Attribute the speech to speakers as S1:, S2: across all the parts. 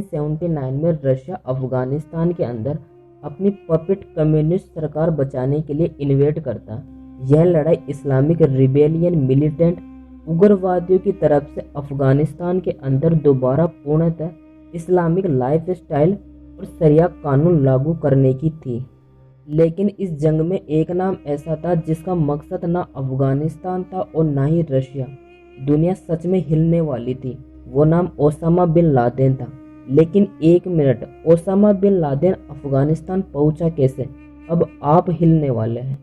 S1: 1979 में रशिया अफगानिस्तान के अंदर अपनी पपेट कम्युनिस्ट सरकार बचाने के लिए इन्वेड करता। यह लड़ाई इस्लामिक रिबेलियन मिलिटेंट उग्रवादियों की तरफ से अफगानिस्तान के अंदर दोबारा पूर्णतः इस्लामिक लाइफ स्टाइल और शरिया कानून लागू करने की थी। लेकिन इस जंग में एक नाम ऐसा था जिसका मकसद ना अफगानिस्तान था और ना ही रशिया। दुनिया सच में हिलने वाली थी। वो नाम ओसामा बिन लादेन था। लेकिन एक minute, Osama bin Laden Afghanistan पहुंचा कैसे? अब आप हिलने वाले हैं।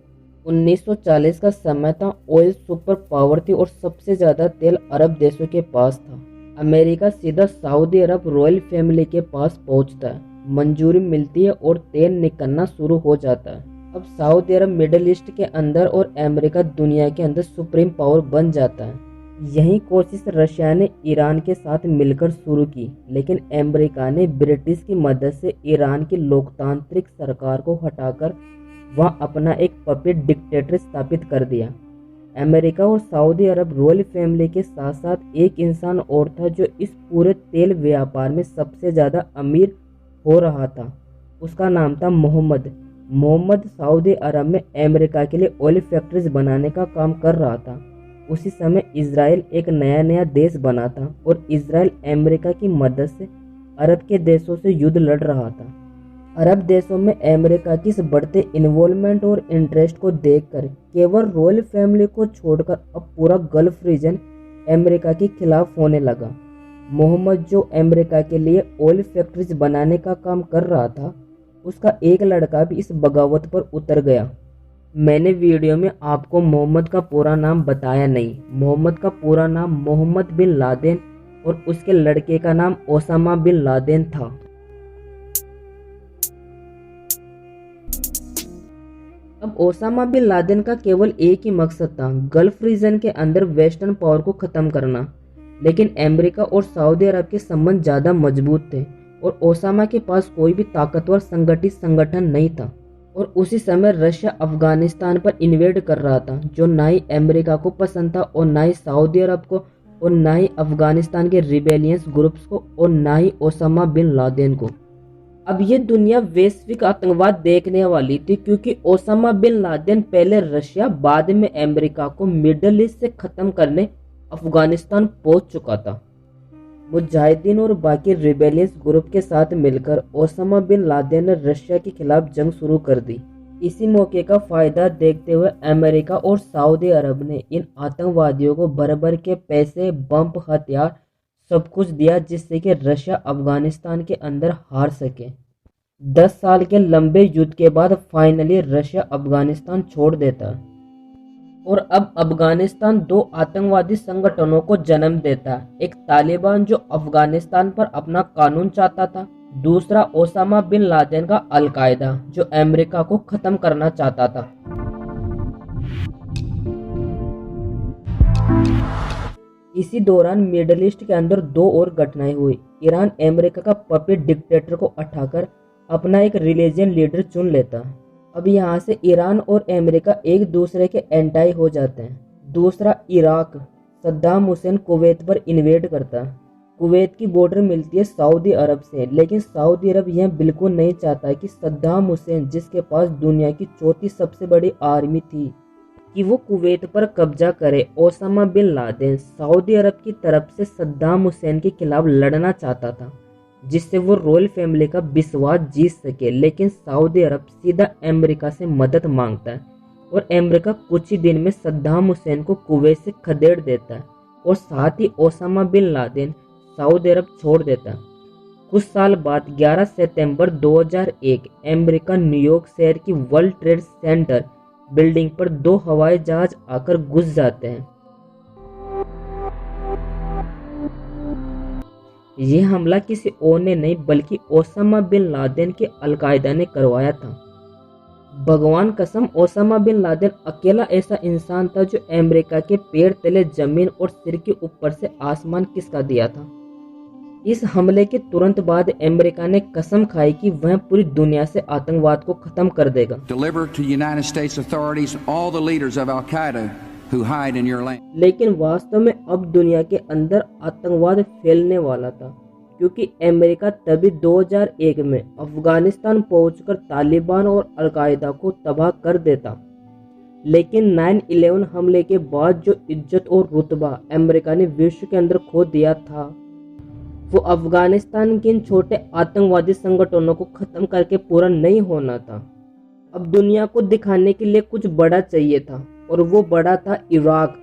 S1: 1940 का समय था। ऑयल सुपर पावर थी और सबसे ज़्यादा तेल अरब देशों के पास था। अमेरिका सीधा सऊदी अरब रॉयल फैमिली के पास पहुंचता है, मंजूरी मिलती है और तेल निकलना शुरू हो जाता है। अब सऊदी अरब मिडिल ईस्ट के अंदर और अमेरिका दुनिया के अंदर सुप्रीम पावर बन जाता है। यही कोशिश रशिया ने ईरान के साथ मिलकर शुरू की, लेकिन अमेरिका ने ब्रिटिश की मदद से ईरान की लोकतांत्रिक सरकार को हटाकर वहां अपना एक पपेट डिक्टेटर स्थापित कर दिया। अमेरिका और सऊदी अरब रॉयल फैमिली के साथ साथ एक इंसान और था जो इस पूरे तेल व्यापार में सबसे ज़्यादा अमीर हो रहा था। उसका नाम था मोहम्मद सऊदी अरब में अमेरिका के लिए ऑयल फैक्ट्रीज बनाने का काम कर रहा था। उसी समय इजराइल एक नया देश बना था और इजराइल अमेरिका की मदद से अरब के देशों से युद्ध लड़ रहा था। अरब देशों में अमेरिका की इस बढ़ते इन्वॉल्वमेंट और इंटरेस्ट को देखकर केवल रॉयल फैमिली को छोड़कर अब पूरा गल्फ रीजन अमेरिका के खिलाफ होने लगा। मोहम्मद जो अमेरिका के लिए ऑयल फैक्ट्रीज बनाने का काम कर रहा था, उसका एक लड़का भी इस बगावत पर उतर गया। मैंने वीडियो में आपको मोहम्मद का पूरा नाम बताया नहीं। मोहम्मद का पूरा नाम मोहम्मद बिन लादेन और उसके लड़के का नाम ओसामा बिन लादेन था। अब ओसामा बिन लादेन का केवल एक ही मकसद था, गल्फ रीजन के अंदर वेस्टर्न पावर को ख़त्म करना। लेकिन अमेरिका और सऊदी अरब के संबंध ज़्यादा मजबूत थे और ओसामा के पास कोई भी ताकतवर संगठित संगठन नहीं था। और उसी समय रशिया अफगानिस्तान पर इन्वेड कर रहा था, जो ना ही अमेरिका को पसंद था और ना ही सऊदी अरब को और ना ही अफगानिस्तान के रिबेलियंस ग्रुप्स को और ना ही ओसामा बिन लादेन को। अब ये दुनिया वैश्विक आतंकवाद देखने वाली थी, क्योंकि ओसामा बिन लादेन पहले रशिया बाद में अमेरिका को मिडल ईस्ट से ख़त्म करने अफगानिस्तान पहुंच चुका था। मुजाहिदीन और बाकी रिबेलियस ग्रुप के साथ मिलकर ओसामा बिन लादेन ने रशिया के खिलाफ जंग शुरू कर दी। इसी मौके का फायदा देखते हुए अमेरिका और सऊदी अरब ने इन आतंकवादियों को भर के पैसे, बम, हथियार सब कुछ दिया, जिससे कि रशिया अफगानिस्तान के अंदर हार सके। 10 साल के लंबे युद्ध के बाद फाइनली रशिया अफगानिस्तान छोड़ देता है और अब अफगानिस्तान दो आतंकवादी संगठनों को जन्म देता है। एक तालिबान जो अफगानिस्तान पर अपना कानून चाहता था, दूसरा ओसामा बिन लादेन का अल-कायदा जो अमेरिका को खत्म करना चाहता था। इसी दौरान मिडल ईस्ट के अंदर दो और घटनाएं हुई। ईरान अमेरिका का पपेट डिक्टेटर को हटाकर अपना एक रिलीजियन लीडर चुन लेता। अब यहाँ से ईरान और अमेरिका एक दूसरे के एंटाई हो जाते हैं। दूसरा इराक, सद्दाम हुसैन कुवैत पर इन्वेड करता है। कुवैत की बॉर्डर मिलती है सऊदी अरब से, लेकिन सऊदी अरब यह बिल्कुल नहीं चाहता कि सद्दाम हुसैन, जिसके पास दुनिया की चौथी सबसे बड़ी आर्मी थी, कि वो कुवैत पर कब्जा करे। ओसामा बिन लादेन सऊदी अरब की तरफ से सद्दाम हुसैन के खिलाफ लड़ना चाहता था, जिससे वो रॉयल फैमिली का विश्वास जीत सके। लेकिन सऊदी अरब सीधा अमेरिका से मदद मांगता है और अमेरिका कुछ ही दिन में सद्दाम हुसैन को कुवैत से खदेड़ देता है और साथ ही ओसामा बिन लादेन सऊदी अरब छोड़ देता है। कुछ साल बाद 11 सितंबर 2001 अमेरिका न्यूयॉर्क शहर की वर्ल्ड ट्रेड सेंटर बिल्डिंग पर 2 हवाई जहाज आकर घुस जाते हैं। ये हमला किसी और ने नहीं बल्कि ओसामा बिन लादेन के अल-कायदा ने करवाया था। भगवान कसम, ओसामा बिन लादेन अकेला ऐसा इंसान था जो अमेरिका के पैर तले जमीन और सिर के ऊपर से आसमान किसका दिया था। इस हमले के तुरंत बाद अमेरिका ने कसम खाई कि वह पूरी दुनिया से आतंकवाद को खत्म कर देगा। लेकिन वास्तव में अब दुनिया के अंदर आतंकवाद फैलने वाला था, क्योंकि अमेरिका तभी 2001 में अफगानिस्तान पहुंचकर तालिबान और अलकायदा को तबाह कर देता। लेकिन 9/11 हमले के बाद जो इज्जत और रुतबा अमेरिका ने विश्व के अंदर खो दिया था, वो अफगानिस्तान के इन छोटे आतंकवादी संगठनों को खत्म करके पूरा नहीं होना था। अब दुनिया को दिखाने के लिए कुछ बड़ा चाहिए था, और वो बड़ा था इराक,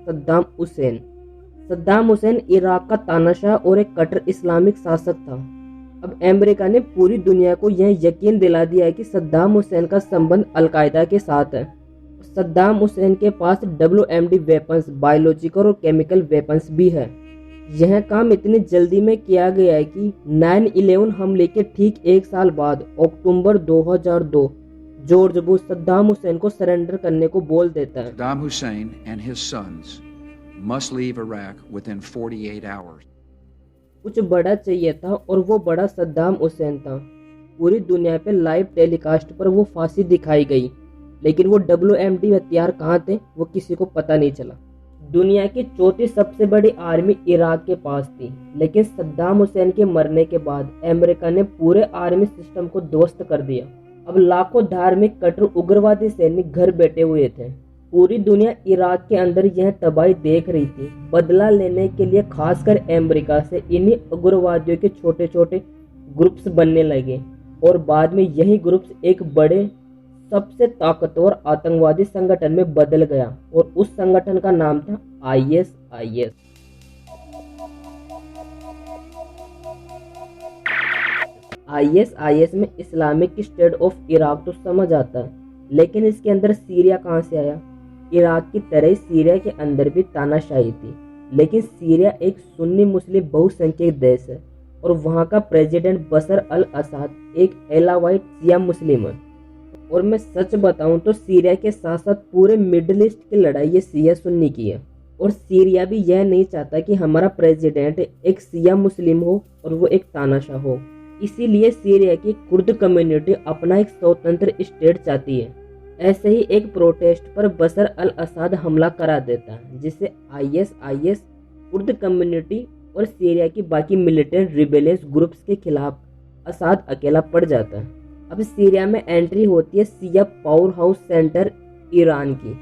S1: सद्दाम हुसैन। सद्दाम हुसैन इराक का तानाशाह और एक कट्टर इस्लामिक शासक था। अब अमेरिका ने पूरी दुनिया को यह यकीन दिला दिया है कि सद्दाम हुसैन का संबंध अलकायदा के साथ है। सद्दाम हुसैन के पास WMD वेपन्स, बायोलॉजिकल और केमिकल वेपन्स भी है। यह काम इतनी जल्दी में किया गया है कि 9/11 हमले के ठीक 1 साल बाद अक्टूबर 2002 जॉर्ज बुश सद्दाम हुसैन को सरेंडर करने को बोल देता है।
S2: Saddam Hussein and his sons must leave Iraq within 48 hours.
S1: कुछ बड़ा चाहिए था, और वो बड़ा सद्दाम हुसैन था। पूरी दुनिया पे लाइव टेलीकास्ट पर वो फांसी दिखाई गई, लेकिन वो WMD हथियार कहाँ थे वो किसी को पता नहीं चला। दुनिया की चौथी सबसे बड़ी आर्मी इराक के पास थी, लेकिन सद्दाम हुसैन के मरने के बाद अमेरिका ने पूरे आर्मी सिस्टम को ध्वस्त कर दिया। अब लाखों धार्मिक कट्टर उग्रवादी सैनिक घर बैठे हुए थे। पूरी दुनिया इराक के अंदर यह तबाही देख रही थी। बदला लेने के लिए खासकर अमेरिका से इन्हीं उग्रवादियों के छोटे छोटे ग्रुप्स बनने लगे, और बाद में यही ग्रुप्स एक बड़े सबसे ताकतवर आतंकवादी संगठन में बदल गया, और उस संगठन का नाम था ISIS। ISIS में इस्लामिक स्टेट ऑफ इराक तो समझ आता है, लेकिन इसके अंदर सीरिया कहाँ से आया? इराक की तरह सीरिया के अंदर भी तानाशाही थी, लेकिन सीरिया एक सुन्नी मुस्लिम बहुसंख्यक देश है, और वहाँ का प्रेसिडेंट बशर अल असद एक एलावाइट शिया मुस्लिम है। और मैं सच बताऊं तो सीरिया के साथ साथ पूरे मिडिल ईस्ट की लड़ाई ये शिया सुन्नी की है, और सीरिया भी यह नहीं चाहता कि हमारा प्रेसिडेंट एक शिया मुस्लिम हो और वो एक तानाशाह हो। इसीलिए सीरिया की कुर्द कम्युनिटी अपना एक स्वतंत्र स्टेट चाहती है। ऐसे ही एक प्रोटेस्ट पर बशर अल असद हमला करा देता है, जिससे ISIS कुर्द कम्युनिटी और सीरिया की बाकी मिलिटेंट रिबेलियस ग्रुप्स के खिलाफ असद अकेला पड़ जाता है। अब सीरिया में एंट्री होती है शिया पावर हाउस सेंटर ईरान की।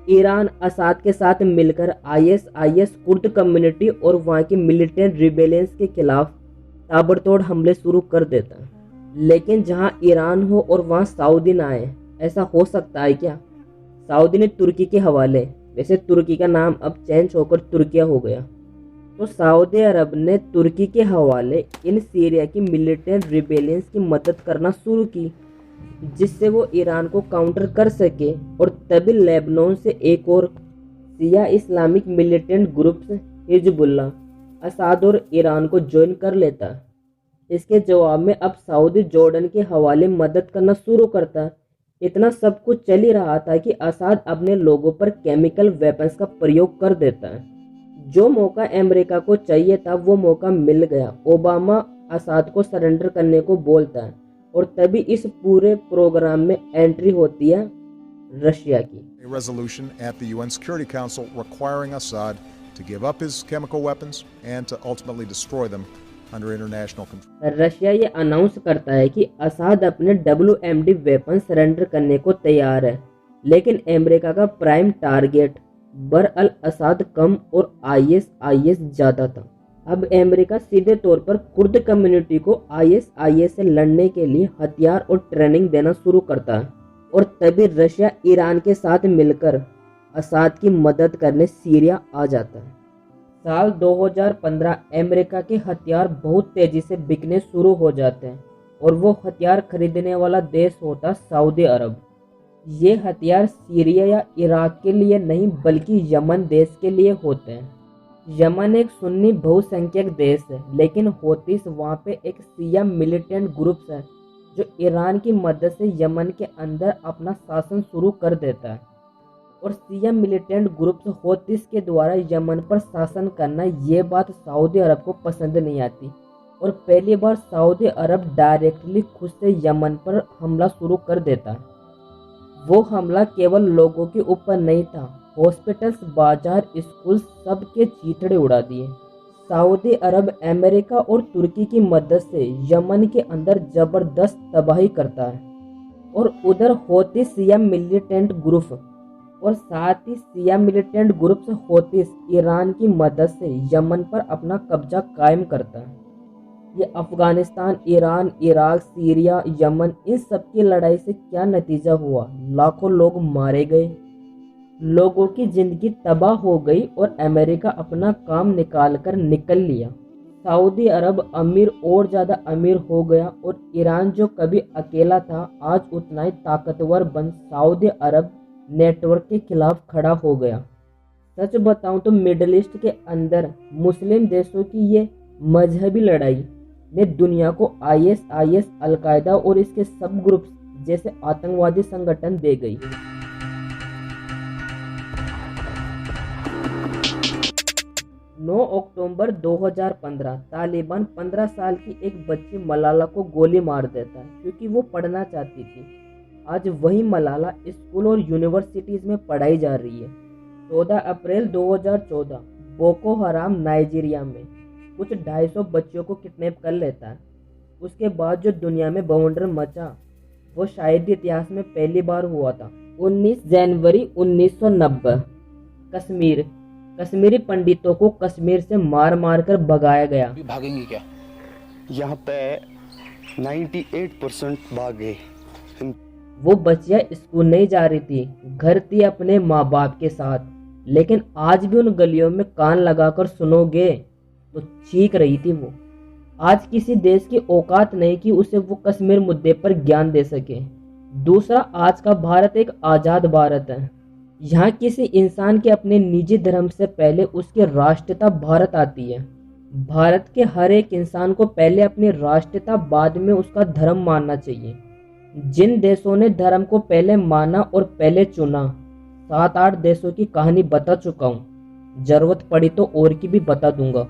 S1: ईरान असद के साथ मिलकर ISIS कुर्द कम्युनिटी और वहाँ की मिलिटेंट रिबेलियंस के खिलाफ ताबड़तोड़ हमले शुरू कर देता है। लेकिन जहाँ ईरान हो और वहाँ सऊदी ना आए, ऐसा हो सकता है क्या? सऊदी ने तुर्की के हवाले, वैसे तुर्की का नाम अब चेंज होकर तुर्किया हो गया, तो सऊदी अरब ने तुर्की के हवाले इन सीरिया की मिलिटेंट रिबेलियंस की मदद करना शुरू की, जिससे वो ईरान को काउंटर कर सके। और तभी लेबनान से एक और शिया Islamic militant groups Hezbollah Assad और ईरान को ज्वाइन कर लेता है। इसके जवाब में अब सऊदी जॉर्डन के हवाले मदद करना शुरू करता है। इतना सब कुछ चल ही रहा था कि असद अपने लोगों पर केमिकल वेपन्स का प्रयोग कर देता है। जो मौका अमेरिका को चाहिए था वो मौका मिल गया। ओबामा असद को सरेंडर करने को बोलता है, और तभी इस पूरे प्रोग्राम में एंट्री होती है रशिया की।
S3: A resolution at the UN Security Council requiring Assad to give up his chemical weapons and to ultimately destroy them under international control.
S1: Russia ये अनाउंस करता है कि असद अपने WMD वेपन सरेंडर करने को तैयार है, लेकिन अमेरिका का प्राइम टारगेट बर अल असद कम और ISIS ज्यादा था। अब अमेरिका सीधे तौर पर कुर्द कम्युनिटी को ISIS से लड़ने के लिए हथियार और ट्रेनिंग देना शुरू करता है, और तभी रशिया ईरान के साथ मिलकर असद की मदद करने सीरिया आ जाता है। साल 2015 अमेरिका के हथियार बहुत तेजी से बिकने शुरू हो जाते हैं, और वो हथियार खरीदने वाला देश होता सऊदी अरब। ये हथियार सीरिया या इराक के लिए नहीं बल्कि यमन देश के लिए होते हैं। यमन एक सुन्नी बहुसंख्यक देश है, लेकिन होतीस वहाँ पे एक शिया मिलिटेंट ग्रुप्स है जो ईरान की मदद से यमन के अंदर अपना शासन शुरू कर देता है। और शिया मिलिटेंट ग्रुप्स होतीस के द्वारा यमन पर शासन करना, ये बात सऊदी अरब को पसंद नहीं आती, और पहली बार सऊदी अरब डायरेक्टली खुद से यमन पर हमला शुरू कर देता है। वो हमला केवल लोगों के ऊपर नहीं था, हॉस्पिटल्स, बाजार, स्कूल सब के चीथड़े उड़ा दिए। सऊदी अरब अमेरिका और तुर्की की मदद से यमन के अंदर जबरदस्त तबाही करता है और उधर होती शिया मिलिटेंट ग्रुप और साथ ही शिया मिलिटेंट ग्रुप से होती ईरान की मदद से यमन पर अपना कब्जा कायम करता है। ये Afghanistan, Iran, Iraq, Syria, Yemen, इन सब की लड़ाई से क्या नतीजा हुआ? लाखों लोग मारे गए, लोगों की जिंदगी तबाह हो गई और अमेरिका अपना काम निकाल कर निकल लिया। सऊदी अरब अमीर और ज़्यादा अमीर हो गया और ईरान जो कभी अकेला था आज उतना ही ताकतवर बन सऊदी अरब नेटवर्क के खिलाफ खड़ा हो गया। सच बताऊं तो मिडल ईस्ट के अंदर मुस्लिम देशों की ये मजहबी लड़ाई ने दुनिया को ISIS, अलकायदा और इसके सब ग्रुप्स जैसे आतंकवादी संगठन दे गई। 9 अक्टूबर 2015 तालिबान 15 साल की एक बच्ची मलाला को गोली मार देता है क्योंकि वो पढ़ना चाहती थी। आज वही मलाला स्कूल और यूनिवर्सिटीज़ में पढ़ाई जा रही है। 14 अप्रैल 2014 बोको हराम नाइजीरिया में कुछ 250 बच्चों को किडनैप कर लेता है। उसके बाद जो दुनिया में बवंडर मचा वो शायद इतिहास में पहली बार हुआ था। 19 जनवरी 1990 कश्मीरी पंडितों को कश्मीर से मार मार कर भगाया गया।
S4: भागेंगे क्या?
S5: यहाँ पे 98% भाग गए।
S1: वो बच्चियां स्कूल नहीं जा रही थी, घर थी अपने माँ बाप के साथ, लेकिन आज भी उन गलियों में कान लगाकर सुनोगे तो चीख रही थी वो। आज किसी देश की औकात नहीं कि उसे वो कश्मीर मुद्दे पर ज्ञान दे सके। दूसरा, आज का भारत एक आज़ाद भारत है। यहाँ किसी इंसान के अपने निजी धर्म से पहले उसकी राष्ट्रीयता भारत आती है। भारत के हर एक इंसान को पहले अपनी राष्ट्रीयता, बाद में उसका धर्म मानना चाहिए। जिन देशों ने धर्म को पहले माना और पहले चुना, 7-8 देशों की कहानी बता चुका हूँ। जरूरत पड़ी तो और की भी बता दूंगा।